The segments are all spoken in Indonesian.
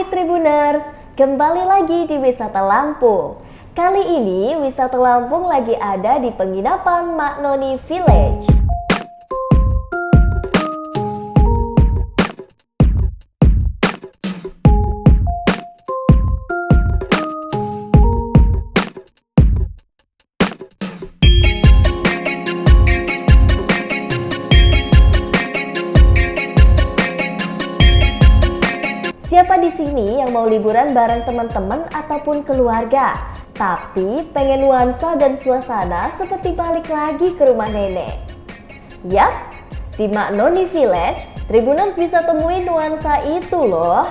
Tribuners, kembali lagi di Wisata Lampung. Kali ini Wisata Lampung lagi ada di penginapan Mak Noni Village. Siapa di sini yang mau liburan bareng teman-teman ataupun keluarga, tapi pengen nuansa dan suasana seperti balik lagi ke rumah nenek? Yap, di Mak Noni Village, Tribuners bisa temuin nuansa itu loh.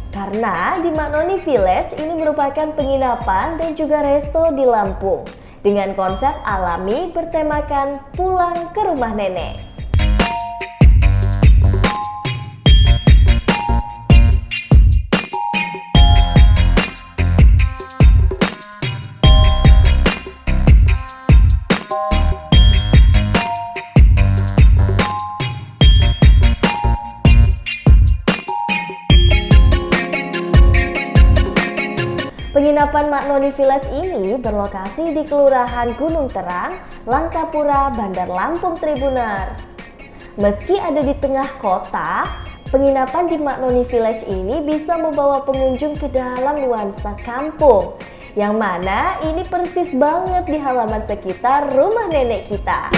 Karena di Mak Noni Village ini merupakan penginapan dan juga resto di Lampung dengan konsep alami bertemakan pulang ke rumah nenek. Penginapan Mak Noni Village ini berlokasi di Kelurahan Gunung Terang, Langkapura, Bandar Lampung Tribuners. Meski ada di tengah kota, penginapan di Mak Noni Village ini bisa membawa pengunjung ke dalam nuansa kampung, yang mana ini persis banget di halaman sekitar rumah nenek kita.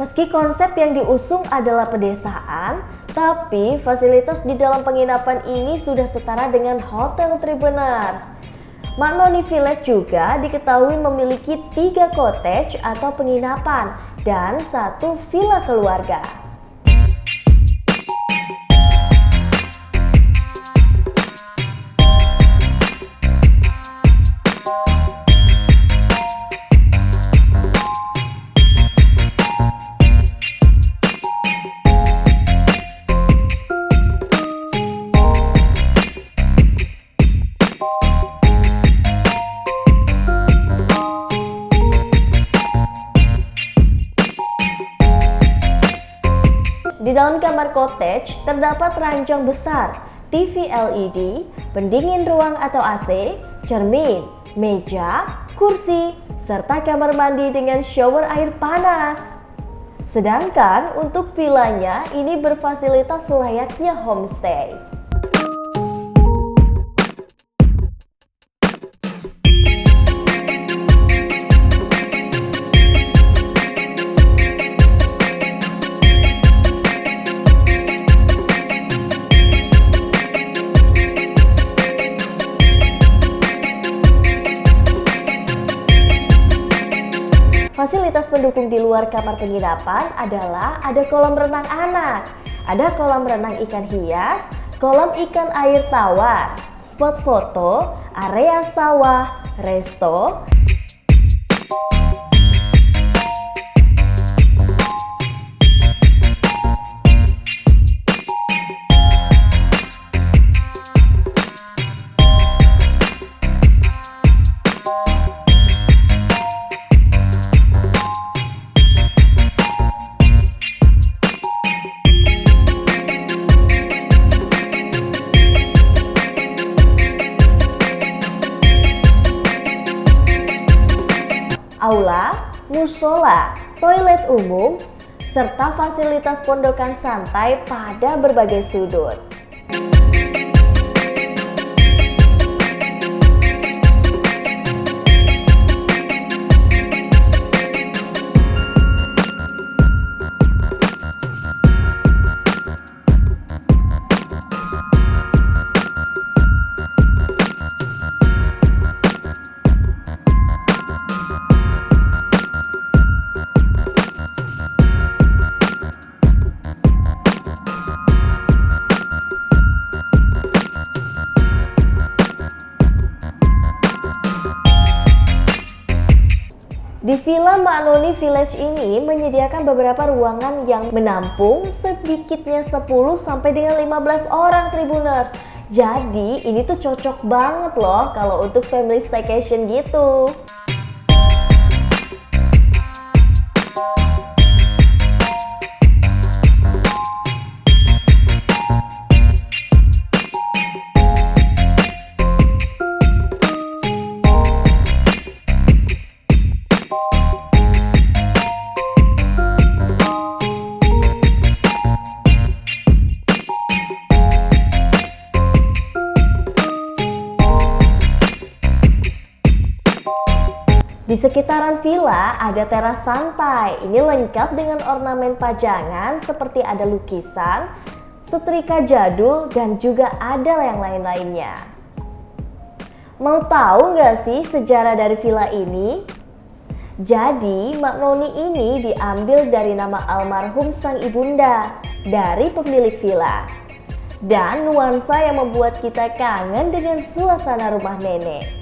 Meski konsep yang diusung adalah pedesaan, tapi fasilitas di dalam penginapan ini sudah setara dengan hotel Tribuners. Mak Noni Village juga diketahui memiliki 3 cottage atau penginapan dan 1 villa keluarga. Di dalam kamar cottage terdapat ranjang besar, TV LED, pendingin ruang atau AC, cermin, meja, kursi, serta kamar mandi dengan shower air panas. Sedangkan untuk villanya ini berfasilitas layaknya homestay. Fasilitas pendukung di luar kamar penginapan adalah ada kolam renang anak, ada kolam renang ikan hias, kolam ikan air tawar, spot foto, area sawah, resto, aula, musola, toilet umum, serta fasilitas pondokan santai pada berbagai sudut. Di Villa Mbak Noni Village ini menyediakan beberapa ruangan yang menampung sedikitnya 10 sampai dengan 15 orang Tribuners. Jadi ini tuh cocok banget loh kalau untuk family staycation gitu. Di sekitaran villa ada teras santai. Ini lengkap dengan ornamen pajangan seperti ada lukisan, setrika jadul, dan juga ada yang lain-lainnya. Mau tahu nggak sih sejarah dari villa ini? Jadi Mbak Noni ini diambil dari nama almarhum sang ibunda dari pemilik villa. Dan nuansa yang membuat kita kangen dengan suasana rumah nenek.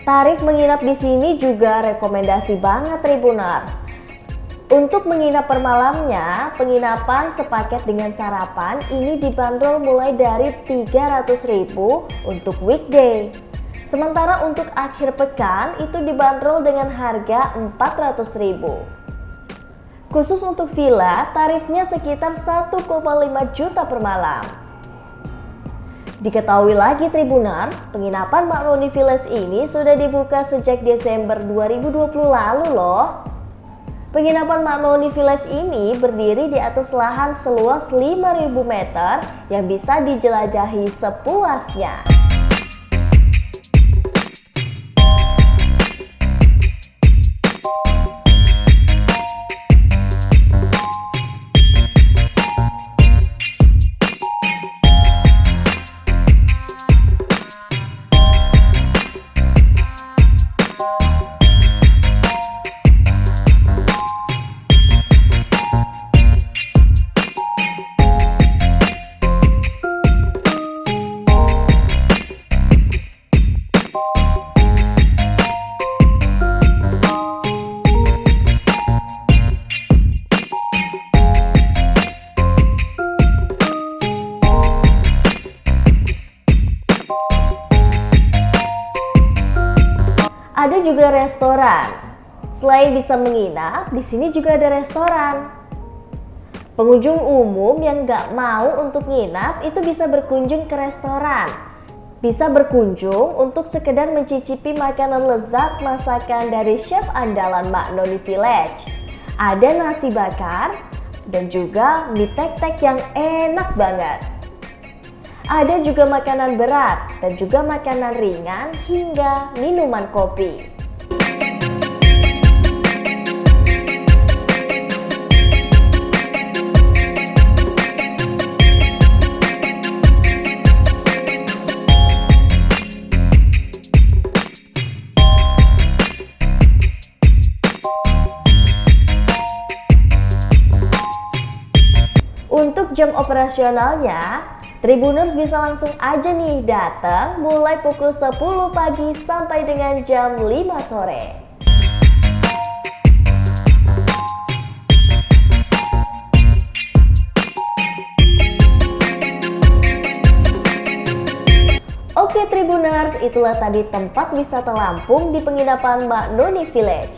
Tarif menginap di sini juga rekomendasi banget Tribuners. Untuk menginap per malamnya, penginapan sepaket dengan sarapan ini dibanderol mulai dari 300.000 untuk weekday. Sementara untuk akhir pekan itu dibanderol dengan harga 400.000. Khusus untuk villa, tarifnya sekitar 1,5 juta per malam. Diketahui lagi Tribuners, penginapan Mbak Noni Village ini sudah dibuka sejak Desember 2020 lalu loh. Penginapan Mbak Noni Village ini berdiri di atas lahan seluas 5.000 meter yang bisa dijelajahi sepuasnya. Ada juga restoran. Selain bisa menginap, di sini juga ada restoran. Pengunjung umum yang nggak mau untuk nginap itu bisa berkunjung ke restoran. Bisa berkunjung untuk sekedar mencicipi makanan lezat masakan dari chef andalan Mbak Noni Village. Ada nasi bakar dan juga mie tek-tek yang enak banget. Ada juga makanan berat dan juga makanan ringan hingga minuman kopi. Untuk jam operasionalnya, Tribuners bisa langsung aja nih datang mulai pukul 10 pagi sampai dengan jam 5 sore. Oke Tribuners, itulah tadi tempat wisata Lampung di penginapan Mbak Noni Village.